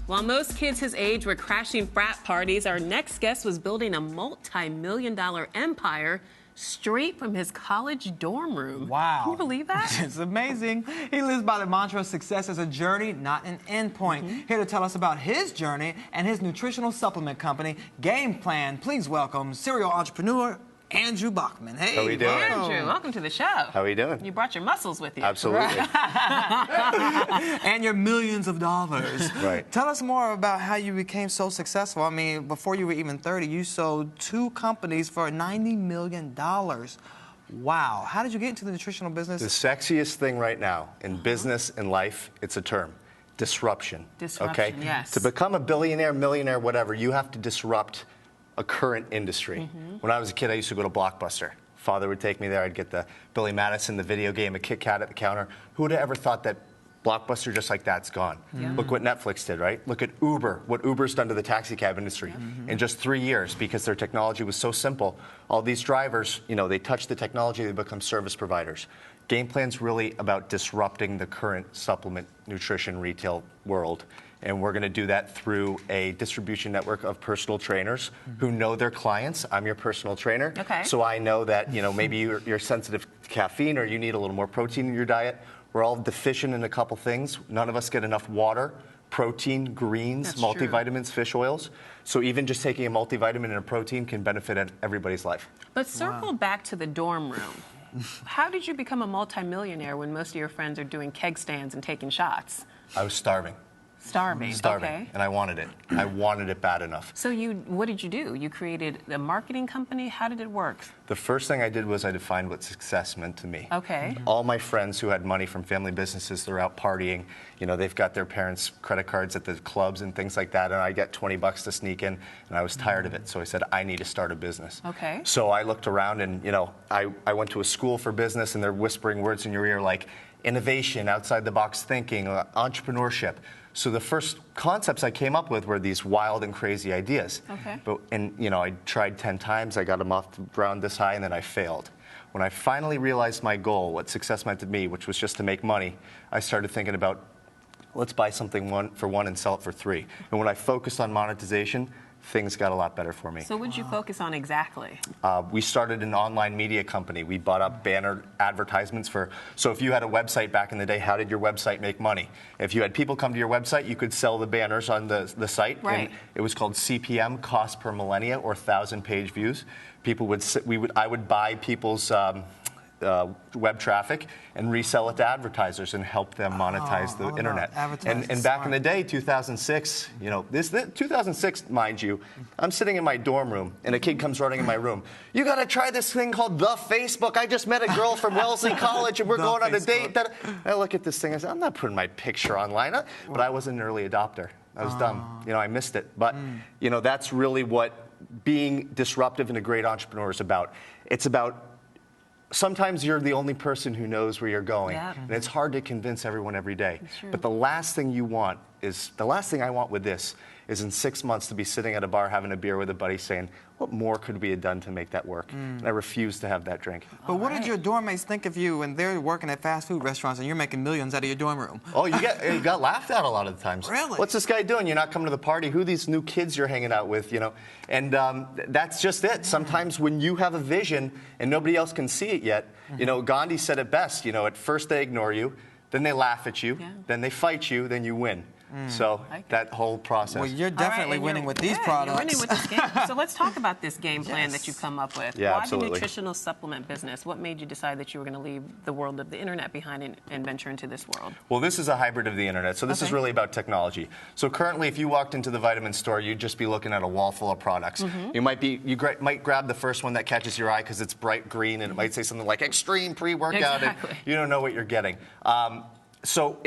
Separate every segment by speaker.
Speaker 1: While most kids his age were crashing frat parties, our next guest was building a multi-million-dollar empire straight from his college dorm room.
Speaker 2: Wow.
Speaker 1: Can you believe that?
Speaker 2: It's amazing. He lives by the mantra of success as a journey, not an end point. Here to tell us about his journey and his nutritional supplement company, Game Plan, please welcome serial entrepreneur Andrew Bachman. Hey,
Speaker 3: how are we doing?
Speaker 1: Andrew, welcome to the show.
Speaker 3: How are you doing?
Speaker 1: You brought your muscles with you.
Speaker 3: Absolutely.
Speaker 2: And your millions of dollars.
Speaker 3: Right.
Speaker 2: Tell us more about how you became so successful. I mean, before you were even 30, you sold 2 companies for $90 million. Wow. How did you get into the nutritional business?
Speaker 3: The sexiest thing right now in business and life, it's a term. Disruption.
Speaker 1: Disruption,
Speaker 3: okay?
Speaker 1: yes.
Speaker 3: To become a billionaire, millionaire, whatever, you have to disrupt a current industry. When I was a kid, I used to go to Blockbuster. Father would take me there. I'd get the Billy Madison, the video game, a Kit Kat at the counter. Who would have ever thought that Blockbuster just like that's gone? Look what Netflix did, right? Look at Uber, what Uber's done to the taxi cab industry in just 3 years because their technology was so simple. All these drivers, you know, they touch the technology, they become service providers. Game Plan's really about disrupting the current supplement nutrition retail world. And we're going to do that through a distribution network of personal trainers who know their clients. I'm your personal trainer.
Speaker 1: Okay.
Speaker 3: So I know that, you know, maybe you're sensitive to caffeine or you need a little more protein in your diet. We're all deficient in a couple things. None of us get enough water, protein, greens,
Speaker 1: That's
Speaker 3: multivitamins, fish oils. So even just taking a multivitamin and a protein can benefit everybody's life.
Speaker 1: But circle back to the dorm room. How did you become a multimillionaire when most of your friends are doing keg stands and taking shots?
Speaker 3: I was starving.
Speaker 1: Starving. Okay.
Speaker 3: And I wanted it. I wanted it bad enough.
Speaker 1: So what did you do? You created a marketing company? How did it work?
Speaker 3: The first thing I did was I defined what success meant to me.
Speaker 1: Okay.
Speaker 3: All my friends who had money from family businesses, they're out partying. You know, they've got their parents' credit cards at the clubs and things like that, and I get 20 bucks to sneak in, and I was tired of it. So I said, I need to start a business.
Speaker 1: Okay.
Speaker 3: So I looked around and, you know, I went to a school for business, and they're whispering words in your ear like innovation, outside the box thinking, entrepreneurship. So the first concepts I came up with were these wild and crazy ideas.
Speaker 1: Okay.
Speaker 3: And you know, I tried 10 times, I got them off the ground this high, and then I failed. When I finally realized my goal, what success meant to me, which was just to make money, I started thinking about, let's buy something for one and sell it for 3. And when I focused on monetization, things got a lot better for me.
Speaker 1: So what did you focus on exactly?
Speaker 3: We started an online media company. We bought up banner advertisements so if you had a website back in the day, how did your website make money? If you had people come to your website, you could sell the banners on the site.
Speaker 1: Right.
Speaker 3: And it was called CPM, cost per millennia, or 1,000 page views. I would buy people's web traffic and resell it to advertisers and help them monetize the internet. And back in the day, 2006, you know, 2006, mind you, I'm sitting in my dorm room and a kid comes running in my room. You got to try this thing called the Facebook. I just met a girl from Wellesley College and we're going on a date. I look at this thing, I said, I'm not putting my picture online. But I wasn't an early adopter. I was dumb. You know, I missed it. But, you know, that's really what being disruptive and a great entrepreneur is about. It's about sometimes you're the only person who knows where you're going, and it's hard to convince everyone every day. But the last thing I want with this is in 6 months to be sitting at a bar having a beer with a buddy saying, what more could we have done to make that work? And I refuse to have that drink.
Speaker 2: But what did your dorm mates think of you when they're working at fast food restaurants and you're making millions out of your dorm room?
Speaker 3: Oh, you got laughed at a lot of the times.
Speaker 2: Really?
Speaker 3: What's this guy doing? You're not coming to the party. Who are these new kids you're hanging out with? You know, and that's just it. Sometimes when you have a vision and nobody else can see it yet, you know, Gandhi said it best. You know, at first they ignore you, then they laugh at you, then they fight you, then you win. So that whole process.
Speaker 2: Well, you're definitely winning with these products.
Speaker 1: You're winning with this game. So let's talk about this game plan that you've come up with.
Speaker 3: Yeah,
Speaker 1: Why
Speaker 3: absolutely.
Speaker 1: the nutritional supplement business? What made you decide that you were going to leave the world of the internet behind and venture into this world?
Speaker 3: Well, this is a hybrid of the internet, so this is really about technology. So currently, if you walked into the vitamin store, you'd just be looking at a wall full of products. You might grab the first one that catches your eye because it's bright green and it might say something like extreme pre-workout.
Speaker 1: Exactly.
Speaker 3: And you don't know what you're getting. So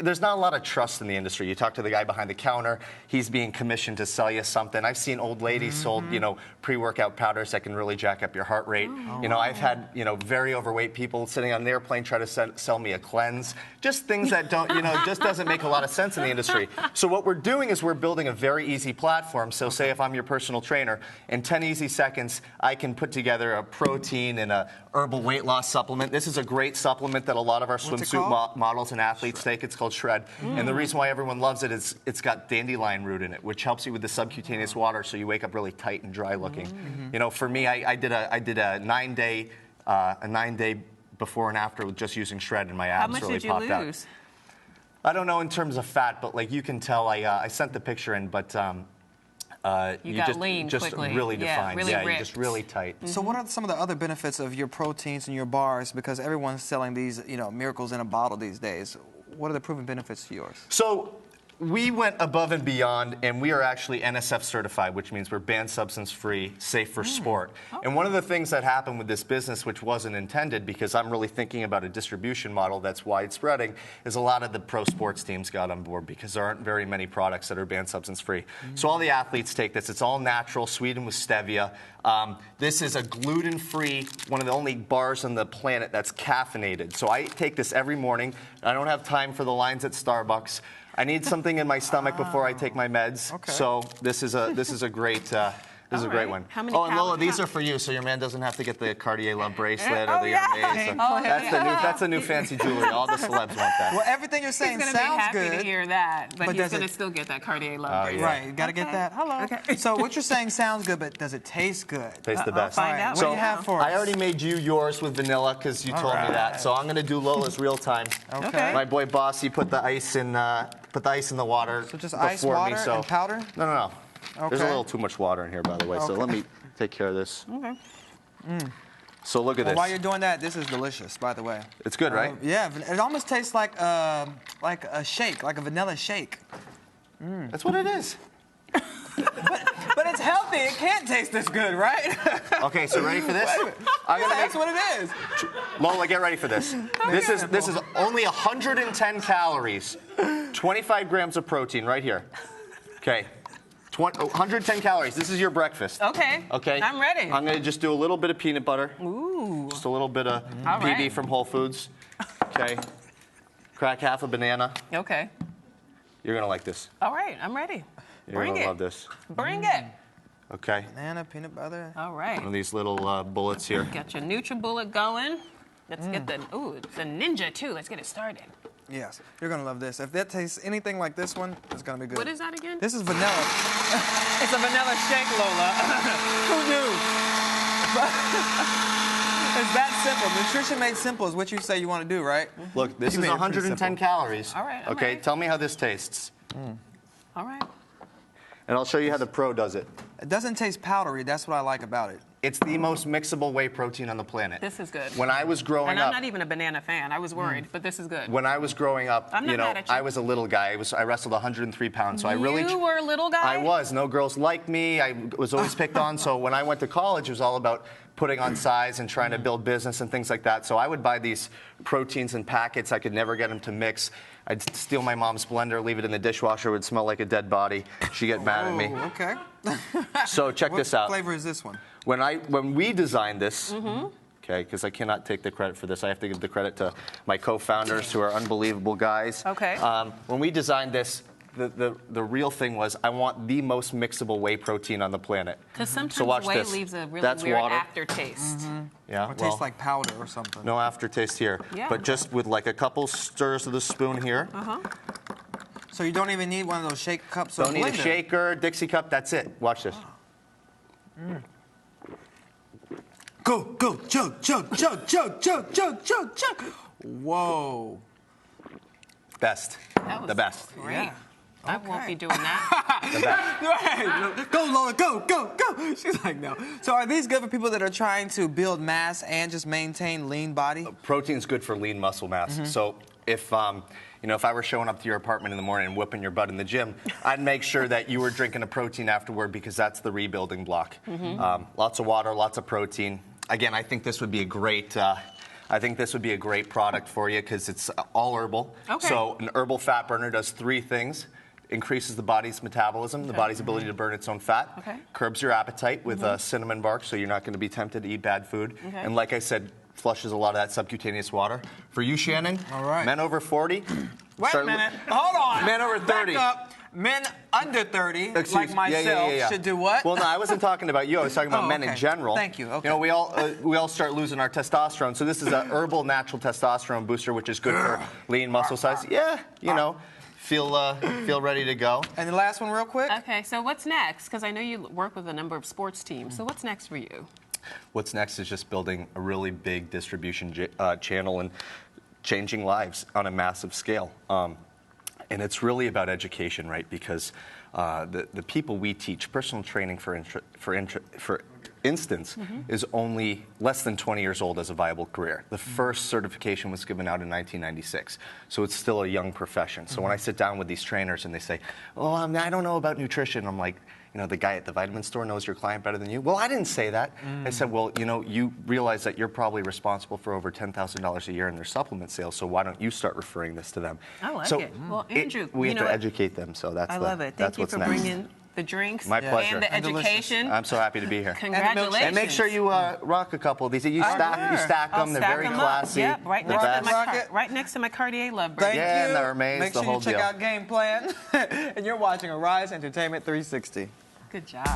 Speaker 3: there's not a lot of trust in the industry. You talk to the guy behind the counter, he's being commissioned to sell you something. I've seen old ladies sold, you know, pre-workout powders that can really jack up your heart rate. You know, I've had, you know, very overweight people sitting on an airplane try to sell me a cleanse. Just things that don't, you know, just doesn't make a lot of sense in the industry. So what we're doing is we're building a very easy platform. So say if I'm your personal trainer, in 10 easy seconds, I can put together a protein and a herbal weight loss supplement. This is a great supplement that a lot of our swimsuit models and athletes take. It's called called Shred. And the reason why everyone loves it is it's got dandelion root in it, which helps you with the subcutaneous water, so you wake up really tight and dry looking. You know, for me, I did a 9-day before and after with just using Shred, and my abs really popped out.
Speaker 1: How much did you lose?
Speaker 3: I don't know in terms of fat, but like you can tell, I sent the picture in, but
Speaker 1: you got
Speaker 3: just,
Speaker 1: lean
Speaker 3: just
Speaker 1: quickly.
Speaker 3: really defined.
Speaker 1: Really
Speaker 3: yeah, you're
Speaker 1: ripped.
Speaker 3: just really tight.
Speaker 2: So what are some of the other benefits of your proteins and your bars? Because everyone's selling these, you know, miracles in a bottle these days. What are the proven benefits to yours?
Speaker 3: So we went above and beyond, and we are actually NSF certified, which means we're banned substance free, safe for sport. And one of the things that happened with this business, which wasn't intended, because I'm really thinking about a distribution model that's widespreading, is a lot of the pro sports teams got on board because there aren't very many products that are banned substance free. So all the athletes take this. It's all natural, sweetened with stevia. This is a gluten-free, one of the only bars on the planet that's caffeinated. So I take this every morning. I don't have time for the lines at Starbucks. I need something in my stomach before I take my meds.
Speaker 2: Okay.
Speaker 3: So this is a great one.
Speaker 1: How many
Speaker 3: Oh, and Lola,
Speaker 1: calories?
Speaker 3: these are for you, so your man doesn't have to get the Cartier Love bracelet or the
Speaker 2: yeah.
Speaker 3: Hermes.
Speaker 1: Oh, yeah.
Speaker 3: That's the new fancy jewelry. All the celebs want that.
Speaker 2: Well, everything you're saying
Speaker 1: He's going to be
Speaker 2: sounds
Speaker 1: happy
Speaker 2: good.
Speaker 1: to hear that, but he's
Speaker 2: does
Speaker 1: going to
Speaker 2: it-
Speaker 1: still get that Cartier Love bracelet.
Speaker 2: Right, you got to get that. Hello.
Speaker 1: Okay.
Speaker 2: So what you're saying sounds good, but does it taste good?
Speaker 3: Tastes the best.
Speaker 1: Find out.
Speaker 2: What do you have for us?
Speaker 3: I already made you yours with vanilla because you told me that. So I'm going to do Lola's real time.
Speaker 2: Okay.
Speaker 3: My boy Bossy put the ice in the water.
Speaker 2: So just
Speaker 3: before
Speaker 2: ice, water,
Speaker 3: me, so.
Speaker 2: and powder?
Speaker 3: No. There's a
Speaker 2: Okay.
Speaker 3: little too much water in here, by the way. So
Speaker 2: Okay.
Speaker 3: let me take care of this.
Speaker 1: Okay.
Speaker 3: So look at
Speaker 2: Well,
Speaker 3: this.
Speaker 2: while you're doing that, this is delicious, by the way.
Speaker 3: It's good, right?
Speaker 2: Yeah, it almost tastes like a shake, like a vanilla shake.
Speaker 3: That's what it is.
Speaker 2: But it's healthy. It can't taste this good, right?
Speaker 3: Okay, so ready for this? I'm gonna
Speaker 2: That's
Speaker 3: make
Speaker 2: what it is.
Speaker 3: Lola, get ready for this. This is only 110 calories, 25 grams of protein right here. Okay. 110 calories. This is your breakfast.
Speaker 1: Okay.
Speaker 3: Okay.
Speaker 1: I'm ready.
Speaker 3: I'm gonna just do a little bit of peanut butter.
Speaker 1: Ooh.
Speaker 3: Just a little bit of
Speaker 1: All
Speaker 3: PB
Speaker 1: right.
Speaker 3: from Whole Foods. Okay. Crack half a banana.
Speaker 1: Okay.
Speaker 3: You're gonna like this.
Speaker 1: All right. I'm ready.
Speaker 3: You're
Speaker 1: Bring
Speaker 3: gonna
Speaker 1: it.
Speaker 3: love this.
Speaker 1: Bring it.
Speaker 3: Okay.
Speaker 2: Banana, peanut butter.
Speaker 1: All right.
Speaker 3: One of these little bullets here.
Speaker 1: Got your NutriBullet going. Let's get the, ooh, it's a Ninja too. Let's get it started.
Speaker 2: Yes, you're gonna love this. If that tastes anything like this one, it's gonna be good.
Speaker 1: What is that again?
Speaker 2: This is vanilla. It's a vanilla shake, Lola. Who knew? It's that simple. Nutrition made simple is what you say you want to do, right?
Speaker 3: Look, this
Speaker 2: You
Speaker 3: is
Speaker 2: made it pretty
Speaker 3: 110
Speaker 2: simple.
Speaker 3: calories.
Speaker 1: All right, I'm
Speaker 3: Okay,
Speaker 1: ready.
Speaker 3: tell me how this tastes.
Speaker 1: All right.
Speaker 3: And I'll show you how the Pro does it.
Speaker 2: It doesn't taste powdery. That's what I like about it.
Speaker 3: It's the most mixable whey protein on the planet.
Speaker 1: This is good.
Speaker 3: When I was growing
Speaker 1: And
Speaker 3: up,
Speaker 1: I'm not even a banana fan. I was worried, but this is good.
Speaker 3: when I was growing up,
Speaker 1: I'm not
Speaker 3: you know,
Speaker 1: mad at you.
Speaker 3: I was a little guy. I wrestled 103 pounds, so I really.
Speaker 1: You were a little guy?
Speaker 3: I was. No girls liked me. I was always picked on. So when I went to college, it was all about putting on size and trying to build business and things like that. So I would buy these proteins in packets. I could never get them to mix. I'd steal my mom's blender, leave it in the dishwasher. It would smell like a dead body. She'd get mad at me.
Speaker 2: Oh, okay.
Speaker 3: So check
Speaker 2: What
Speaker 3: this out.
Speaker 2: flavor is this one?
Speaker 3: When we designed this, okay, because I cannot take the credit for this. I have to give the credit to my co-founders who are unbelievable guys.
Speaker 1: Okay.
Speaker 3: When we designed this, the real thing was I want the most mixable whey protein on the planet.
Speaker 1: Because sometimes
Speaker 3: So watch
Speaker 1: whey
Speaker 3: this.
Speaker 1: leaves a really
Speaker 3: That's
Speaker 1: weird
Speaker 3: water.
Speaker 1: aftertaste.
Speaker 3: Yeah,
Speaker 2: It tastes like powder or something.
Speaker 3: no aftertaste here.
Speaker 1: Yeah.
Speaker 3: But just with like a couple stirs of the spoon here.
Speaker 2: So you don't even need one of those shake cups or
Speaker 3: Don't need a
Speaker 2: blender.
Speaker 3: shaker, Dixie cup. That's it. Watch this.
Speaker 2: Go, chug, chug, chug, chug, chug, chug, chug, chug. Whoa.
Speaker 3: Best.
Speaker 1: That was
Speaker 3: The best.
Speaker 1: Great.
Speaker 2: Yeah.
Speaker 1: I won't
Speaker 2: Okay.
Speaker 1: be doing that.
Speaker 3: The best.
Speaker 2: Go, Lola, go, go, go. She's like, no. So are these good for people that are trying to build mass and just maintain lean body?
Speaker 3: Protein's good for lean muscle mass. So if if I were showing up to your apartment in the morning and whipping your butt in the gym, I'd make sure that you were drinking a protein afterward because that's the rebuilding block. Lots of water, lots of protein. Again, I think this would be a great. Product for you because it's all herbal.
Speaker 1: Okay.
Speaker 3: So an herbal fat burner does three things. Increases the body's metabolism, the body's ability to burn its own fat.
Speaker 1: Okay.
Speaker 3: Curbs your appetite with cinnamon bark, so you're not going to be tempted to eat bad food.
Speaker 1: Okay.
Speaker 3: And like I said, flushes a lot of that subcutaneous water. For you, Shannon,
Speaker 2: All right.
Speaker 3: men over 40.
Speaker 2: Wait a minute. Hold on.
Speaker 3: Men over 30.
Speaker 2: Back up. men under 30, like
Speaker 3: Excuse-
Speaker 2: myself, should do what?
Speaker 3: Well, no, I wasn't talking about you. I was talking about men in
Speaker 2: okay.
Speaker 3: general.
Speaker 2: Thank you. Okay.
Speaker 3: You know, we all start losing our testosterone. So this is a herbal natural testosterone booster, which is good for lean muscle size. Yeah, you know, feel ready to go.
Speaker 2: And the last one, real quick.
Speaker 1: Okay, so what's next? Because I know you work with a number of sports teams. So what's next for you?
Speaker 3: What's next is just building a really big distribution channel and changing lives on a massive scale. And it's really about education, right? Because the people we teach, personal training, for instance, is only less than 20 years old as a viable career. The first certification was given out in 1996, so it's still a young profession. So when I sit down with these trainers and they say, "Oh, I don't know about nutrition," I'm like, you know, the guy at the vitamin store knows your client better than you. Well, I didn't say that. I said, well, you know, you realize that you're probably responsible for over $10,000 a year in their supplement sales, so why don't you start referring this to them?
Speaker 1: I like
Speaker 2: So
Speaker 1: it. Well, Andrew,
Speaker 3: we
Speaker 1: you
Speaker 3: have
Speaker 1: know
Speaker 3: to
Speaker 1: what?
Speaker 3: educate them, so that's
Speaker 1: I love it.
Speaker 3: that's
Speaker 1: Thank you
Speaker 3: what's
Speaker 1: for
Speaker 3: next.
Speaker 1: bringing the drinks
Speaker 3: My pleasure.
Speaker 1: and the
Speaker 2: And delicious.
Speaker 1: education.
Speaker 3: I'm so happy to be here.
Speaker 1: Congratulations.
Speaker 3: And make sure you rock a couple of these. You stack
Speaker 1: I'll
Speaker 3: them. They're
Speaker 1: stack
Speaker 3: very
Speaker 1: 'em up.
Speaker 3: classy.
Speaker 1: Yep, right
Speaker 3: the
Speaker 1: next, to
Speaker 3: best.
Speaker 1: my
Speaker 2: Rocket.
Speaker 1: right next to my Cartier Lovebird.
Speaker 2: Thank
Speaker 3: Yeah,
Speaker 2: you.
Speaker 3: and the remains,
Speaker 2: Make
Speaker 3: the
Speaker 2: sure you
Speaker 3: whole
Speaker 2: check
Speaker 3: deal.
Speaker 2: out Game Plan. And you're watching Arise Entertainment 360.
Speaker 1: Good job.